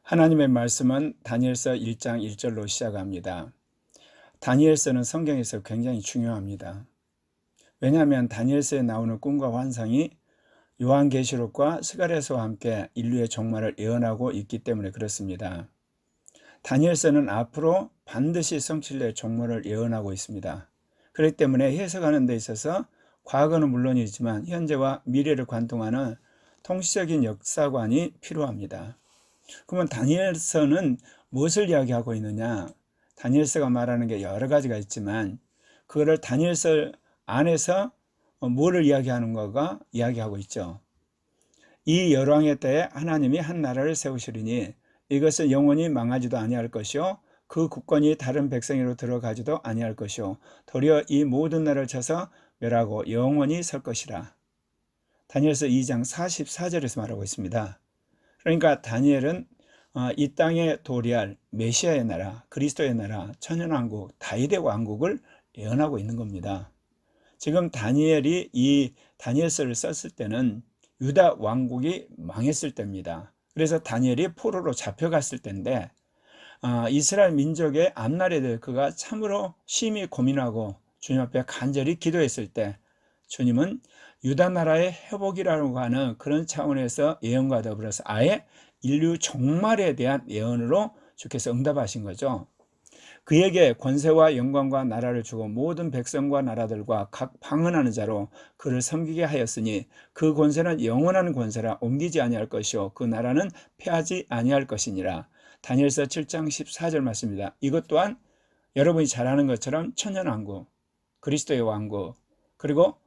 하나님의 말씀은 다니엘서 1장 1절로 시작합니다. 다니엘서는 성경에서 굉장히 중요합니다. 왜냐하면 다니엘서에 나오는 꿈과 환상이 요한계시록과 스가랴서와 함께 인류의 종말을 예언하고 있기 때문에 그렇습니다. 다니엘서는 앞으로 반드시 성취될 종말을 예언하고 있습니다. 그렇기 때문에 해석하는 데 있어서 과거는 물론이지만 현재와 미래를 관통하는 통시적인 역사관이 필요합니다. 그러면 다니엘서는 무엇을 이야기하고 있느냐? 다니엘서가 말하는 게 여러 가지가 있지만 그거를 다니엘서 안에서 뭐를 이야기하는 거가 이야기하고 있죠. 이 열왕의 때에 하나님이 한 나라를 세우시리니 이것은 영원히 망하지도 아니할 것이요 그 국권이 다른 백성으로 들어가지도 아니할 것이요 도리어 이 모든 나라를 쳐서 멸하고 영원히 설 것이라. 다니엘서 2장 44절에서 말하고 있습니다. 그러니까 다니엘은 이 땅에 도래할 메시아의 나라, 그리스도의 나라, 천연왕국, 다윗의 왕국을 예언하고 있는 겁니다. 지금 다니엘이 이 다니엘서를 썼을 때는 유다 왕국이 망했을 때입니다. 그래서 다니엘이 포로로 잡혀갔을 때인데 이스라엘 민족의 앞날에 대해 그가 참으로 심히 고민하고 주님 앞에 간절히 기도했을 때 주님은 유다 나라의 회복이라고 하는 그런 차원에서 예언과 더불어서 아예 인류 종말에 대한 예언으로 주께서 응답하신 거죠. 그에게 권세와 영광과 나라를 주고 모든 백성과 나라들과 각 방언하는 자로 그를 섬기게 하였으니 그 권세는 영원한 권세라 옮기지 아니할 것이요 그 나라는 패하지 아니할 것이니라. 다니엘서 7장 14절 말씀입니다. 이것 또한 여러분이 잘 아는 것처럼 천연왕국, 그리스도의 왕국, 그리고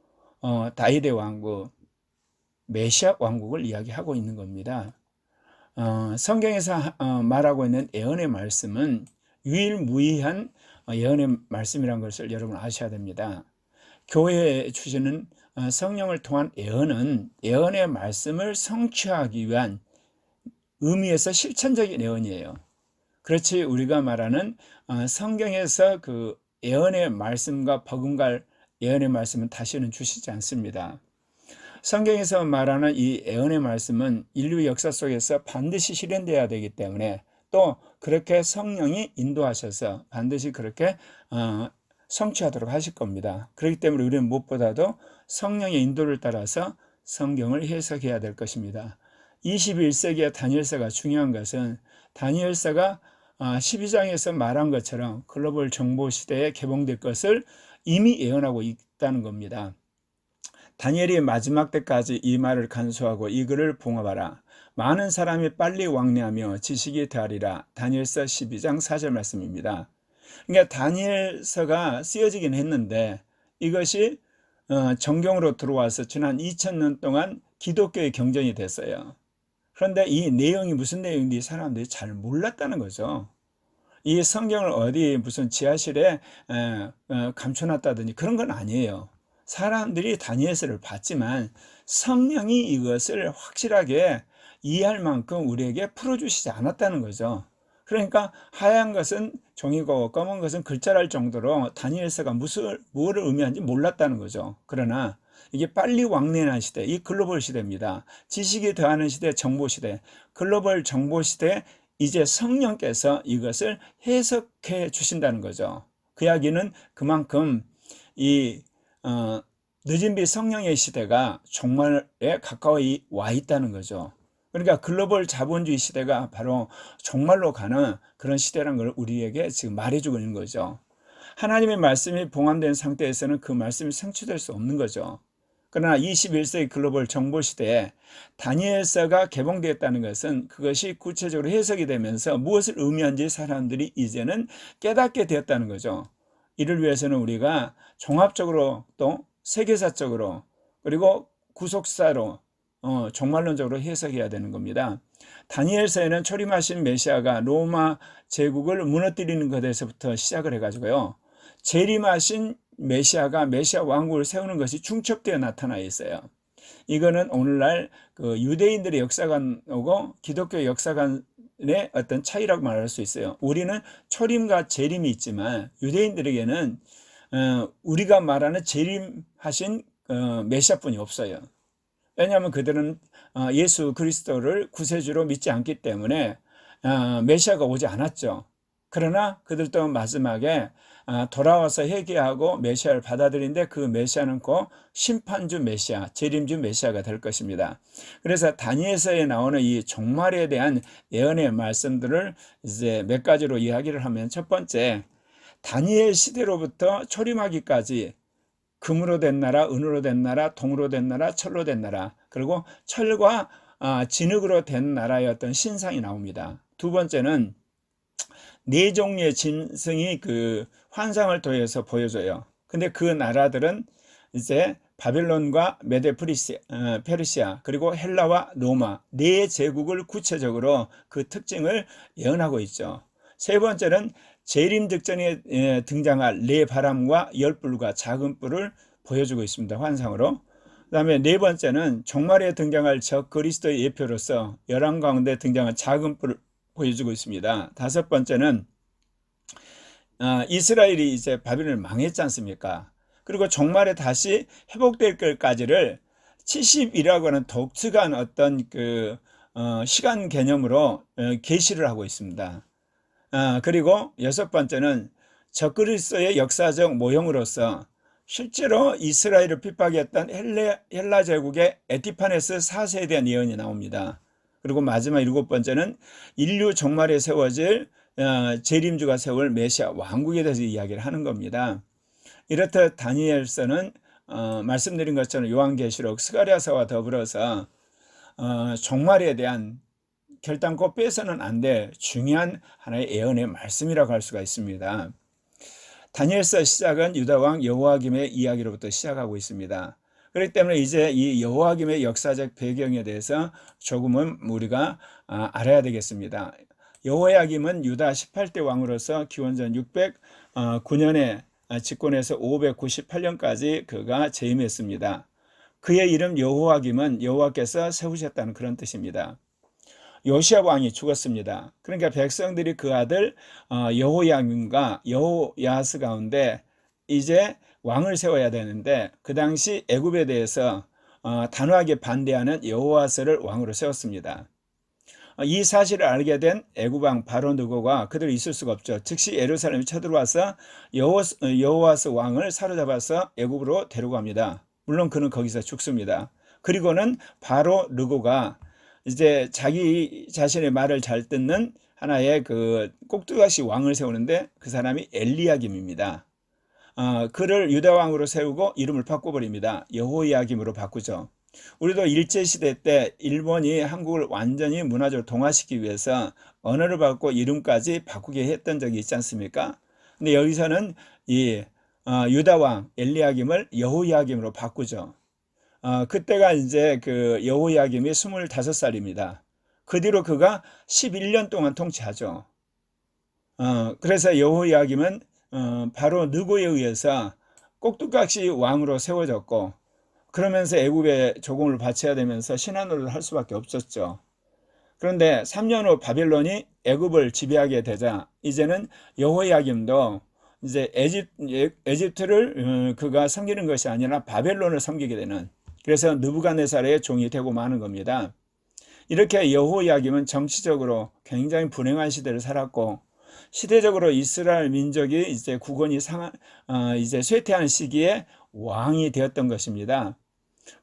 다윗의 왕국, 메시아 왕국을 이야기하고 있는 겁니다. 성경에서 말하고 있는 예언의 말씀은 유일무이한 예언의 말씀이라는 것을 여러분 아셔야 됩니다. 교회에 주시는 성령을 통한 예언은 예언의 말씀을 성취하기 위한 의미에서 실천적인 예언이에요. 그렇지 우리가 말하는 성경에서 그 예언의 말씀과 버금갈 예언의 말씀은 다시는 주시지 않습니다. 성경에서 말하는 이 예언의 말씀은 인류 역사 속에서 반드시 실현되어야 되기 때문에 또 그렇게 성령이 인도하셔서 반드시 그렇게 성취하도록 하실 겁니다. 그렇기 때문에 우리는 무엇보다도 성령의 인도를 따라서 성경을 해석해야 될 것입니다. 21세기의 다니엘서가 중요한 것은 다니엘서가 12장에서 말한 것처럼 글로벌 정보 시대에 개봉될 것을 이미 예언하고 있다는 겁니다. 다니엘이 마지막 때까지 이 말을 간수하고 이 글을 봉합하라. 많은 사람이 빨리 왕래하며 지식이 더하리라. 다니엘서 12장 4절 말씀입니다. 그러니까 다니엘서가 쓰여지긴 했는데 이것이 정경으로 들어와서 지난 2000년 동안 기독교의 경전이 됐어요. 그런데 이 내용이 무슨 내용인지 사람들이 잘 몰랐다는 거죠. 이 성경을 어디 무슨 지하실에 감춰놨다든지 그런 건 아니에요. 사람들이 다니엘서를 봤지만 성령이 이것을 확실하게 이해할 만큼 우리에게 풀어주시지 않았다는 거죠. 그러니까 하얀 것은 종이고 검은 것은 글자랄 정도로 다니엘서가 뭐를 의미하는지 몰랐다는 거죠. 그러나 이게 빨리 왕래하는 시대, 이 글로벌 시대입니다. 지식이 더하는 시대, 정보 시대, 글로벌 정보 시대, 이제 성령께서 이것을 해석해 주신다는 거죠. 그 이야기는 그만큼 이 늦은 빛 성령의 시대가 종말에 가까이 와 있다는 거죠. 그러니까 글로벌 자본주의 시대가 바로 종말로 가는 그런 시대라는 걸 우리에게 지금 말해주고 있는 거죠. 하나님의 말씀이 봉함된 상태에서는 그 말씀이 성취될 수 없는 거죠. 그러나 21세기 글로벌 정보 시대에 다니엘서가 개봉되었다는 것은 그것이 구체적으로 해석이 되면서 무엇을 의미하는지 사람들이 이제는 깨닫게 되었다는 거죠. 이를 위해서는 우리가 종합적으로 또 세계사적으로 그리고 구속사로 종말론적으로 해석해야 되는 겁니다. 다니엘서에는 초림하신 메시아가 로마 제국을 무너뜨리는 것에서부터 시작을 해가지고요. 재림하신 메시아가 메시아 왕국을 세우는 것이 중첩되어 나타나 있어요. 이거는 오늘날 그 유대인들의 역사관하고 기독교 역사관의 어떤 차이라고 말할 수 있어요. 우리는 초림과 재림이 있지만 유대인들에게는 우리가 말하는 재림하신 메시아뿐이 없어요. 왜냐하면 그들은 예수 그리스도를 구세주로 믿지 않기 때문에 메시아가 오지 않았죠. 그러나 그들도 마지막에 돌아와서 회개하고 메시아를 받아들인데 그 메시아는 곧 심판주 메시아, 재림주 메시아가 될 것입니다. 그래서 다니엘서에 나오는 이 종말에 대한 예언의 말씀들을 이제 몇 가지로 이야기를 하면, 첫 번째, 다니엘 시대로부터 초림하기까지 금으로 된 나라, 은으로 된 나라, 동으로 된 나라, 철로 된 나라, 그리고 철과 진흙으로 된 나라의 어떤 신상이 나옵니다. 두 번째는 네 종류의 짐승이 그 환상을 통해서 보여줘요. 근데 그 나라들은 이제 바벨론과 메데 페르시아, 그리고 헬라와 로마 네 제국을 구체적으로 그 특징을 예언하고 있죠. 세 번째는 재림 직전에 등장할 네 바람과 열불과 작은 뿔을 보여주고 있습니다. 환상으로. 그 다음에 네 번째는 종말에 등장할 적 그리스도의 예표로서 열왕 가운데 등장한 작은 뿔을 보여주고 있습니다. 다섯 번째는 이스라엘이 이제 바벨론을 망했지 않습니까? 그리고 종말에 다시 회복될 것까지를 70이라고 하는 독특한 어떤 그 시간 개념으로 계시를 하고 있습니다. 그리고 여섯 번째는 적그리스도의 역사적 모형으로서 실제로 이스라엘을 핍박했던 헬라 제국의 에티파네스 4세에 대한 예언이 나옵니다. 그리고 마지막 일곱 번째는 인류 종말에 세워질 재림주가 세울 메시아 왕국에 대해서 이야기를 하는 겁니다. 이렇듯 다니엘서는 말씀드린 것처럼 요한계시록, 스가랴서와 더불어서 종말에 대한 결단코 빼서는 안 될 중요한 하나의 예언의 말씀이라고 할 수가 있습니다. 다니엘서 시작은 유다왕 여호야김의 이야기로부터 시작하고 있습니다. 그렇기 때문에 이제 이 여호야김의 역사적 배경에 대해서 조금은 우리가 알아야 되겠습니다. 여호야김은 유다 18대 왕으로서 기원전 609년에 집권해서 598년까지 그가 재임했습니다. 그의 이름 여호야김은 여호와께서 세우셨다는 그런 뜻입니다. 요시야 왕이 죽었습니다. 그러니까 백성들이 그 아들 여호야김과 여호야스 가운데 이제 왕을 세워야 되는데, 그 당시 애굽에 대해서 단호하게 반대하는 여호와스를 왕으로 세웠습니다. 이 사실을 알게 된 애굽 왕 바로 느고가 그대로 있을 수가 없죠. 즉시 예루살렘에 쳐들어와서 여호와스 왕을 사로잡아서 애굽으로 데려갑니다. 물론 그는 거기서 죽습니다. 그리고는 바로 느고가 이제 자기 자신의 말을 잘 듣는 하나의 그 꼭두각시 왕을 세우는데, 그 사람이 엘리야김입니다. 그를 유다 왕으로 세우고 이름을 바꿔버립니다. 여호야김으로 바꾸죠. 우리도 일제시대 때 일본이 한국을 완전히 문화적으로 동화시키기 위해서 언어를 바꾸고 이름까지 바꾸게 했던 적이 있지 않습니까? 근데 여기서는 이 유다 왕 엘리야김을 여호야김으로 바꾸죠. 그때가 이제 그 여호야김이 25살입니다. 그 뒤로 그가 11년 동안 통치하죠. 그래서 여호야김은 바로 느고에 의해서 꼭두각시 왕으로 세워졌고, 그러면서 애굽에 조공을 바쳐야 되면서 신하노릇을 할 수밖에 없었죠. 그런데 3년 후 바벨론이 애굽을 지배하게 되자 이제는 여호야김도 이제 에집트를 그가 섬기는 것이 아니라 바벨론을 섬기게 되는, 그래서 느부갓네살의 종이 되고 마는 겁니다. 이렇게 여호야김은 정치적으로 굉장히 불행한 시대를 살았고, 시대적으로 이스라엘 민족이 이제 국원이 이제 쇠퇴하는 시기에 왕이 되었던 것입니다.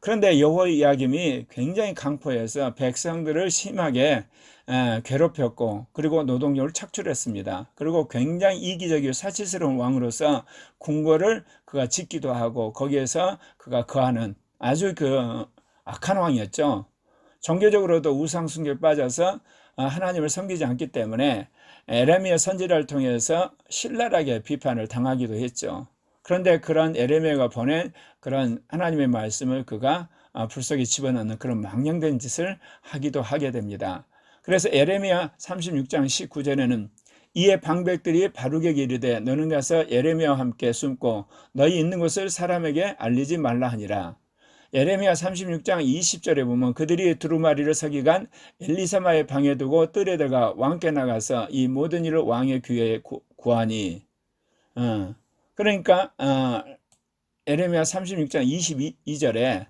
그런데 여호야김이 굉장히 강포해서 백성들을 심하게 괴롭혔고, 그리고 노동력을 착출했습니다. 그리고 굉장히 이기적이고 사치스러운 왕으로서 궁궐을 그가 짓기도 하고 거기에서 그가 거하는 아주 그 악한 왕이었죠. 종교적으로도 우상 숭배에 빠져서 하나님을 섬기지 않기 때문에 에레미야 선지자를 통해서 신랄하게 비판을 당하기도 했죠. 그런데 그런 에레미야가 보낸 그런 하나님의 말씀을 그가 불 속에 집어넣는 그런 망령된 짓을 하기도 하게 됩니다. 그래서 에레미야 36장 19절에는 이에 방백들이 바룩에게 이르되 너는 가서 에레미야와 함께 숨고 너희 있는 곳을 사람에게 알리지 말라 하니라. 에레미야 36장 20절에 보면 그들이 두루마리를 서기간 엘리사마의 방에 두고 뜰에 들어가 왕께 나가서 이 모든 일을 왕의 귀에 구하니. 그러니까 에레미야 36장 22절에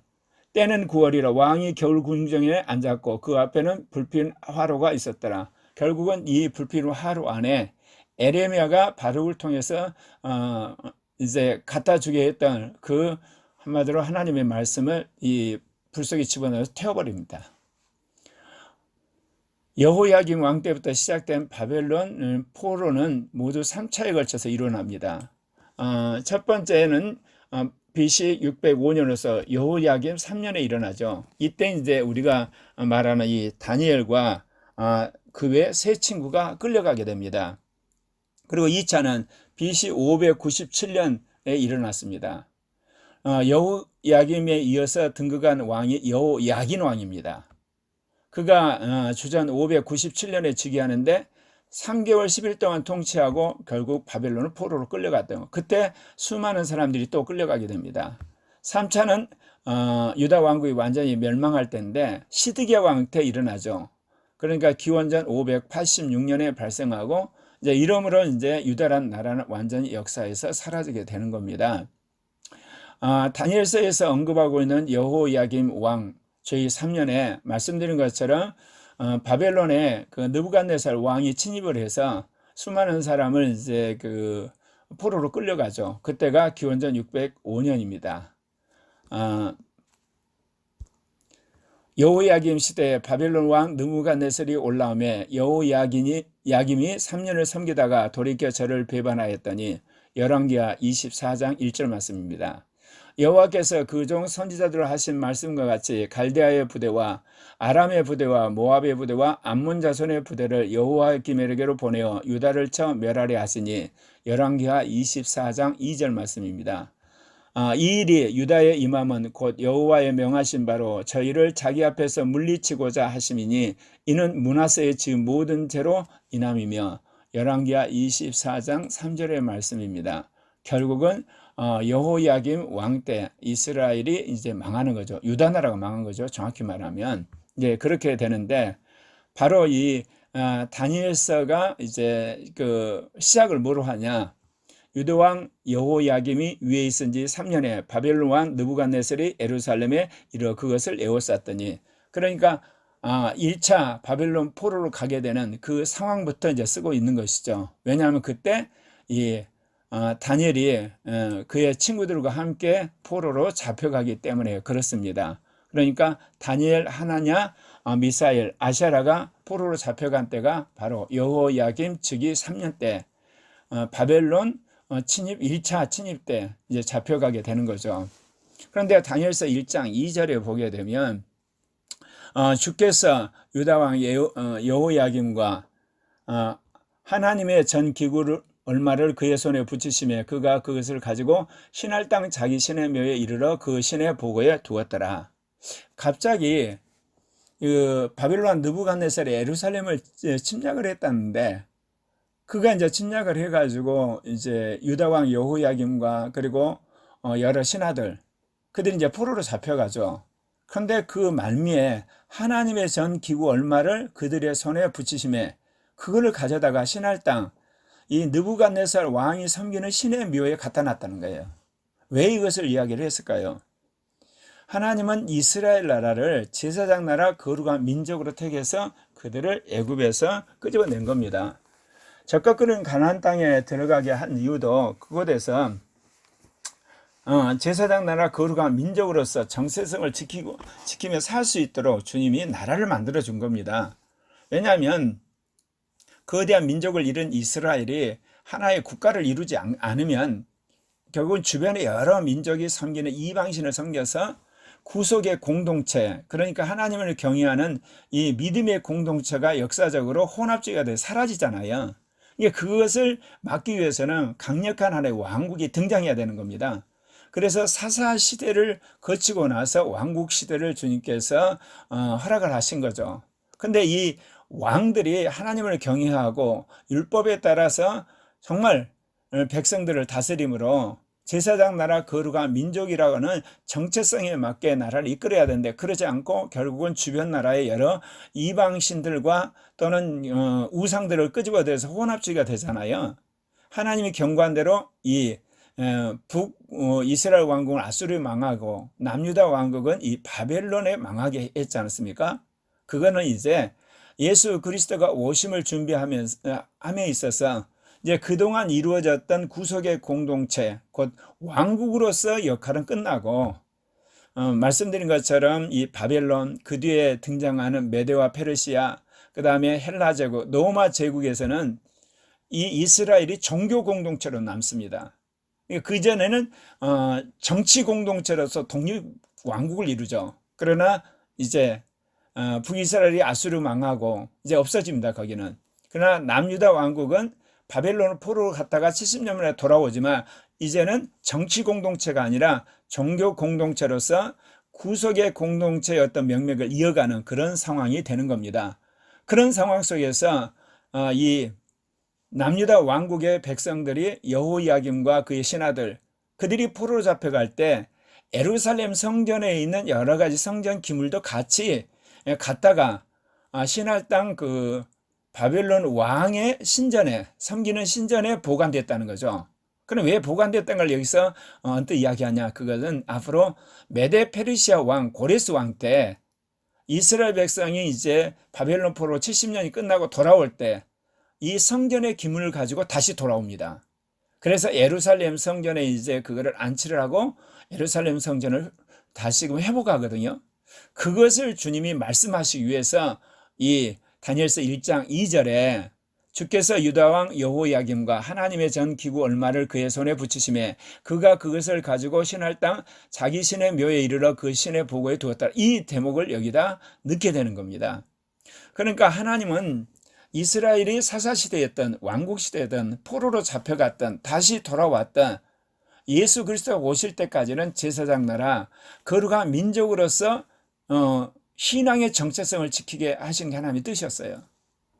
때는 9월이라 왕이 겨울 궁정에 앉았고 그 앞에는 불핀 화로가 있었더라. 결국은 이 불필요한 하루 안에 에레미야가 바룩을 통해서 이제 갖다 주게 했던 그 한마디로 하나님의 말씀을 이 불 속에 집어넣어서 태워버립니다. 여호야김 왕 때부터 시작된 바벨론 포로는 모두 3차에 걸쳐서 일어납니다. 첫 번째는 BC 605년으로서 여호야김 3년에 일어나죠. 이때 이제 우리가 말하는 이 다니엘과 그 외 세 친구가 끌려가게 됩니다. 그리고 2차는 BC 597년에 일어났습니다. 여호야김에 이어서 등극한 왕이 여호야긴 왕입니다. 그가 주전 597년에 즉위하는데 3개월 10일 동안 통치하고 결국 바벨론을 포로로 끌려갔던, 그때 수많은 사람들이 또 끌려가게 됩니다. 3차는 유다 왕국이 완전히 멸망할 때인데 시드기야 왕 때 일어나죠. 그러니까 기원전 586년에 발생하고 이제 이러므로 이제 유다란 나라는 완전히 역사에서 사라지게 되는 겁니다. 다니엘서에서 언급하고 있는 여호야김 왕 저희 3년에 말씀드린 것처럼 바벨론에 그 느부갓네살 왕이 침입을 해서 수많은 사람을 이제 그 포로로 끌려가죠. 그때가 기원전 605년입니다. 여호야김 시대에 바벨론 왕 느부갓네살이 올라오매 여호야김이 3년을 섬기다가 돌이켜 저를 배반하였더니 열왕기하 24장 1절 말씀입니다. 여호와께서 그 종 선지자들로 하신 말씀과 같이 갈대아의 부대와 아람의 부대와 모압의 부대와 암몬 자손의 부대를 여호야김에게로 보내어 유다를 쳐 멸하려 하시니 열왕기하 24장 2절 말씀입니다. 이 일이 유다의 임함은 곧 여호와의 명하신 바로 저희를 자기 앞에서 물리치고자 하심이니 이는 므낫세의 지은 모든 죄로 인함이며 열왕기하 24장 3절의 말씀입니다. 결국은 여호야김 왕 때 이스라엘이 이제 망하는 거죠. 유다 나라가 망한 거죠. 정확히 말하면 이제 그렇게 되는데, 바로 이 다니엘서가 이제 그 시작을 뭐로 하냐? 유다 왕 여호야김이 위에 있은 지 3년에 바벨론 왕 느부갓네살이 예루살렘에 이르러 그것을 에워쌌더니, 그러니까 1차 바벨론 포로로 가게 되는 그 상황부터 이제 쓰고 있는 것이죠. 왜냐하면 그때 이 다니엘이 그의 친구들과 함께 포로로 잡혀가기 때문에 그렇습니다. 그러니까 다니엘, 하나냐, 미사엘, 아샤라가 포로로 잡혀간 때가 바로 여호야김 즉위 3년 때 바벨론 침입 1차 침입 때 이제 잡혀가게 되는 거죠. 그런데 다니엘서 1장 2절에 보게 되면 주께서 유다 왕 여호야김과 하나님의 전 기구를 얼마를 그의 손에 붙이시며 그가 그것을 가지고 신할 땅 자기 신의 묘에 이르러 그 신의 보고에 두었더라. 갑자기 그 바벨론 느부갓네살이 예루살렘을 침략을 했다는데, 그가 이제 침략을 해가지고 이제 유다 왕 여호야김과 그리고 여러 신하들, 그들이 이제 포로로 잡혀가죠. 그런데 그 말미에 하나님의 전 기구 얼마를 그들의 손에 붙이심에 그거를 가져다가 신할 땅, 이 느부갓네살 왕이 섬기는 신의 묘에 갖다 놨다는 거예요. 왜 이것을 이야기를 했을까요? 하나님은 이스라엘 나라를 제사장 나라 거룩한 민족으로 택해서 그들을 애굽에서 끄집어낸 겁니다. 적과 끄는 가나안 땅에 들어가게 한 이유도 그곳에서 제사장 나라 거룩한 민족으로서 정체성을 지키며 살 수 있도록 주님이 나라를 만들어 준 겁니다. 왜냐하면 거대한 민족을 이룬 이스라엘이 하나의 국가를 이루지 않으면 결국은 주변의 여러 민족이 섬기는 이방신을 섬겨서 구속의 공동체, 그러니까 하나님을 경외하는 이 믿음의 공동체가 역사적으로 혼합주의가 돼 사라지잖아요. 그것을 막기 위해서는 강력한 하나의 왕국이 등장해야 되는 겁니다. 그래서 사사 시대를 거치고 나서 왕국 시대를 주님께서 허락을 하신 거죠. 근데 이 왕들이 하나님을 경외하고 율법에 따라서 정말 백성들을 다스림으로 제사장 나라 거룩한 민족이라고는 정체성에 맞게 나라를 이끌어야 되는데, 그러지 않고 결국은 주변 나라의 여러 이방신들과 또는 우상들을 끄집어내서 혼합주의가 되잖아요. 하나님이 경고한 대로 이 이스라엘 왕국은 아수르에 망하고 남유다 왕국은 이 바벨론에 망하게 했지 않습니까? 그거는 이제 예수 그리스도가 오심을 함에 있어서 이제 그동안 이루어졌던 구속의 공동체, 곧 왕국으로서 역할은 끝나고, 말씀드린 것처럼 이 바벨론, 그 뒤에 등장하는 메데와 페르시아, 그 다음에 헬라 제국, 로마 제국에서는 이 이스라엘이 종교 공동체로 남습니다. 그 전에는 정치 공동체로서 독립 왕국을 이루죠. 그러나 이제 북이스라엘이 아수르 망하고 이제 없어집니다. 거기는. 그러나 남유다 왕국은 바벨론 포로로 갔다가 70년 만에 돌아오지만 이제는 정치 공동체가 아니라 종교 공동체로서 구속의 공동체의 어떤 명맥을 이어가는 그런 상황이 되는 겁니다. 그런 상황 속에서 이 남유다 왕국의 백성들이 여호야김과 그의 신하들, 그들이 포로로 잡혀갈 때 예루살렘 성전에 있는 여러 가지 성전 기물도 같이 갔다가 신할 땅 그 바벨론 왕의 신전에, 섬기는 신전에 보관됐다는 거죠. 그럼 왜 보관됐다는 걸 여기서 언뜻 이야기하냐? 그것은 앞으로 메데 페르시아 왕 고레스 왕 때 이스라엘 백성이 이제 바벨론 포로 70년이 끝나고 돌아올 때 이 성전의 기물을 가지고 다시 돌아옵니다. 그래서 예루살렘 성전에 이제 그거를 안치를 하고 예루살렘 성전을 다시금 회복하거든요. 그것을 주님이 말씀하시기 위해서 이 다니엘서 1장 2절에 주께서 유다왕 여호야김과 하나님의 전 기구 얼마를 그의 손에 붙이심에 그가 그것을 가지고 신할 땅 자기 신의 묘에 이르러 그 신의 보고에 두었다. 이 대목을 여기다 넣게 되는 겁니다. 그러니까 하나님은 이스라엘이 사사시대였던 왕국시대였던 포로로 잡혀갔던 다시 돌아왔던 예수 그리스도가 오실 때까지는 제사장 나라 거룩한 민족으로서 신앙의 정체성을 지키게 하신 게 하나님의 뜻이었어요.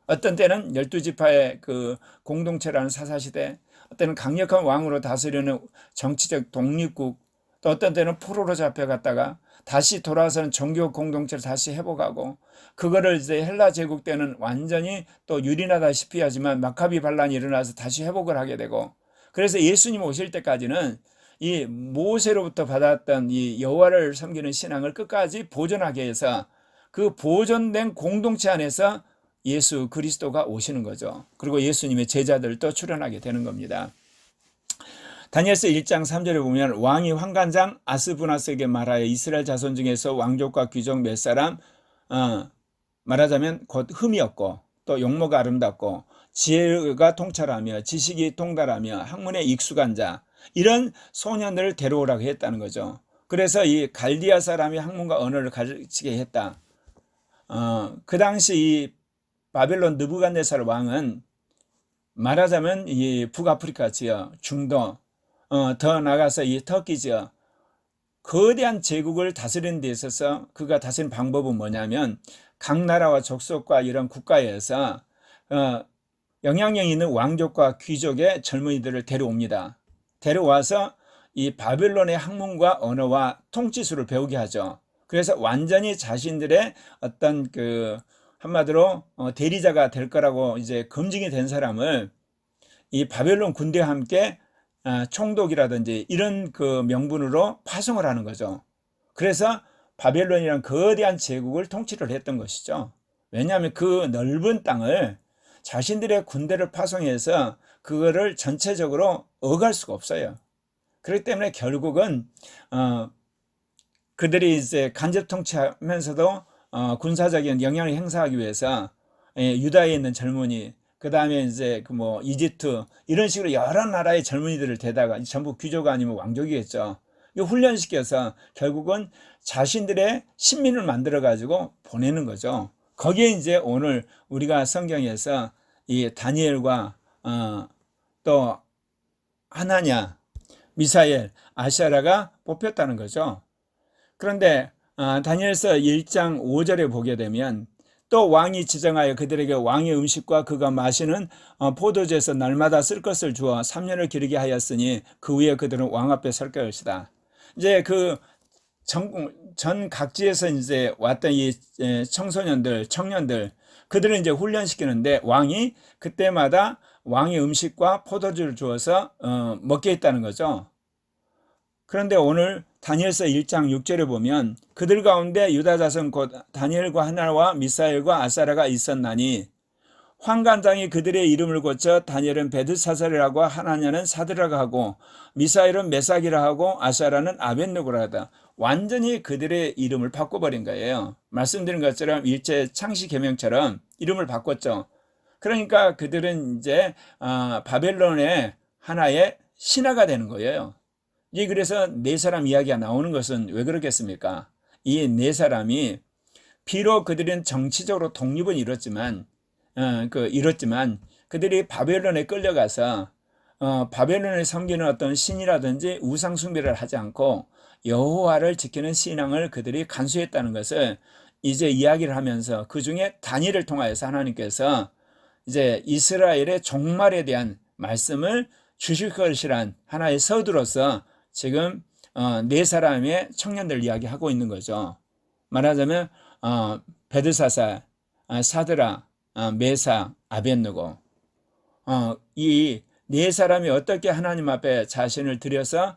어떤 때는 12지파의 그 공동체라는 사사시대, 어떤 때는 강력한 왕으로 다스리는 정치적 독립국, 또 어떤 때는 포로로 잡혀갔다가 다시 돌아와서는 종교 공동체를 다시 회복하고, 그거를 이제 헬라 제국 때는 완전히 또 유린하다시피 하지만 마카비 반란이 일어나서 다시 회복을 하게 되고, 그래서 예수님 오실 때까지는 이 모세로부터 받았던 이 여호와를 섬기는 신앙을 끝까지 보존하게 해서 그 보존된 공동체 안에서 예수 그리스도가 오시는 거죠. 그리고 예수님의 제자들도 출현하게 되는 겁니다. 다니엘서 1장 3절에 보면 왕이 환관장 아스부나스에게 말하여 이스라엘 자손 중에서 왕족과 귀족 몇 사람, 말하자면 곧 흠이 없고 또 용모가 아름답고 지혜가 통찰하며 지식이 통달하며 학문에 익숙한 자, 이런 소년들을 데려오라고 했다는 거죠. 그래서 이 갈디아 사람이 학문과 언어를 가르치게 했다. 그 당시 이 바벨론 느부갓네살 왕은 말하자면 이 북아프리카 지역, 중동, 더 나가서 이 터키 지역, 거대한 제국을 다스리는 데 있어서 그가 다스리는 방법은 뭐냐면 각 나라와 족속과 이런 국가에서 영향력 있는 왕족과 귀족의 젊은이들을 데려옵니다. 데려와서 이 바벨론의 학문과 언어와 통치술을 배우게 하죠. 그래서 완전히 자신들의 어떤 그 한마디로 대리자가 될 거라고 이제 검증이 된 사람을 이 바벨론 군대와 함께 총독이라든지 이런 그 명분으로 파송을 하는 거죠. 그래서 바벨론이란 거대한 제국을 통치를 했던 것이죠. 왜냐하면 그 넓은 땅을 자신들의 군대를 파송해서 그거를 전체적으로 억할 수가 없어요. 그렇기 때문에 결국은 그들이 이제 간접 통치하면서도 군사적인 영향을 행사하기 위해서 유다에 있는 젊은이, 그 다음에 이제 그 뭐 이집트 이런 식으로 여러 나라의 젊은이들을 대다가 전부 귀족 아니면 왕족이겠죠. 이 훈련시켜서 결국은 자신들의 신민을 만들어 가지고 보내는 거죠. 거기에 이제 오늘 우리가 성경에서 이 다니엘과 또 하나냐, 미사엘, 아샤라가 뽑혔다는 거죠. 그런데 다니엘서 1장 5절에 보게 되면 또 왕이 지정하여 그들에게 왕의 음식과 그가 마시는 포도주에서 날마다 쓸 것을 주어 3년을 기르게 하였으니 그 후에 그들은 왕 앞에 설 것이다. 이제 그 전 각지에서 이제 왔던 이 청소년들, 청년들, 그들은 이제 훈련시키는데 왕이 그때마다 왕의 음식과 포도주를 주어서 먹게 했다는 거죠. 그런데 오늘 다니엘서 1장 6절에 보면 그들 가운데 유다 자손 곧 다니엘과 하나와 미사엘과 아사랴가 있었나니 환관장이 그들의 이름을 고쳐 다니엘은 베드사살이라고 하나냐는 사드라가 하고 미사엘은 메삭이라 하고 아사랴는 아벳느고라 하다. 완전히 그들의 이름을 바꿔버린 거예요. 말씀드린 것처럼 일제 창시 계명처럼 이름을 바꿨죠. 그러니까 그들은 이제 바벨론의 하나의 신하가 되는 거예요. 그래서 네 사람 이야기가 나오는 것은 왜 그렇겠습니까? 이 네 사람이 비록 그들은 정치적으로 독립은 이뤘지만 그들이 바벨론에 끌려가서 바벨론에 섬기는 어떤 신이라든지 우상 숭배를 하지 않고 여호와를 지키는 신앙을 그들이 간수했다는 것을 이제 이야기를 하면서 그 중에 다니엘을 통하여서 하나님께서 이제 이스라엘의 종말에 대한 말씀을 주실 것이란 하나의 서두로서 지금 네 사람의 청년들 이야기하고 있는 거죠. 말하자면 베드사살, 사드라, 메삭, 아벳느고 이 네 사람이 어떻게 하나님 앞에 자신을 들여서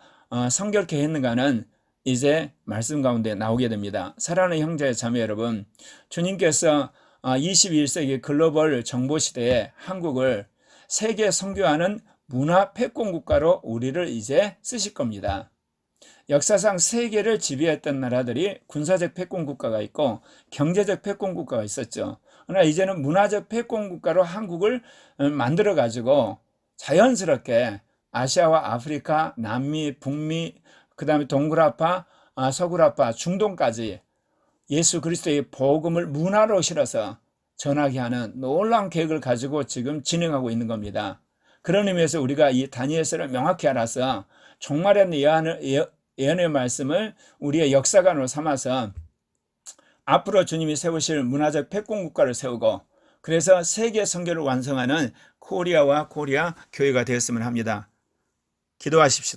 성결케 했는가는 이제 말씀 가운데 나오게 됩니다. 사랑하는 형제 자매 여러분, 주님께서 21세기 글로벌 정보시대에 한국을 세계 선교하는 문화 패권국가로 우리를 이제 쓰실 겁니다. 역사상 세계를 지배했던 나라들이 군사적 패권국가가 있고 경제적 패권국가가 있었죠. 그러나 이제는 문화적 패권국가로 한국을 만들어가지고 자연스럽게 아시아와 아프리카, 남미, 북미, 그 다음에 동굴아파, 서굴아파, 중동까지 예수 그리스도의 복음을 문화로 실어서 전하게 하는 놀라운 계획을 가지고 지금 진행하고 있는 겁니다. 그런 의미에서 우리가 이 다니엘서를 명확히 알아서 종말의 예언의 말씀을 우리의 역사관으로 삼아서 앞으로 주님이 세우실 문화적 패권국가를 세우고 그래서 세계 선교를 완성하는 코리아와 코리아 교회가 되었으면 합니다. 기도하십시오.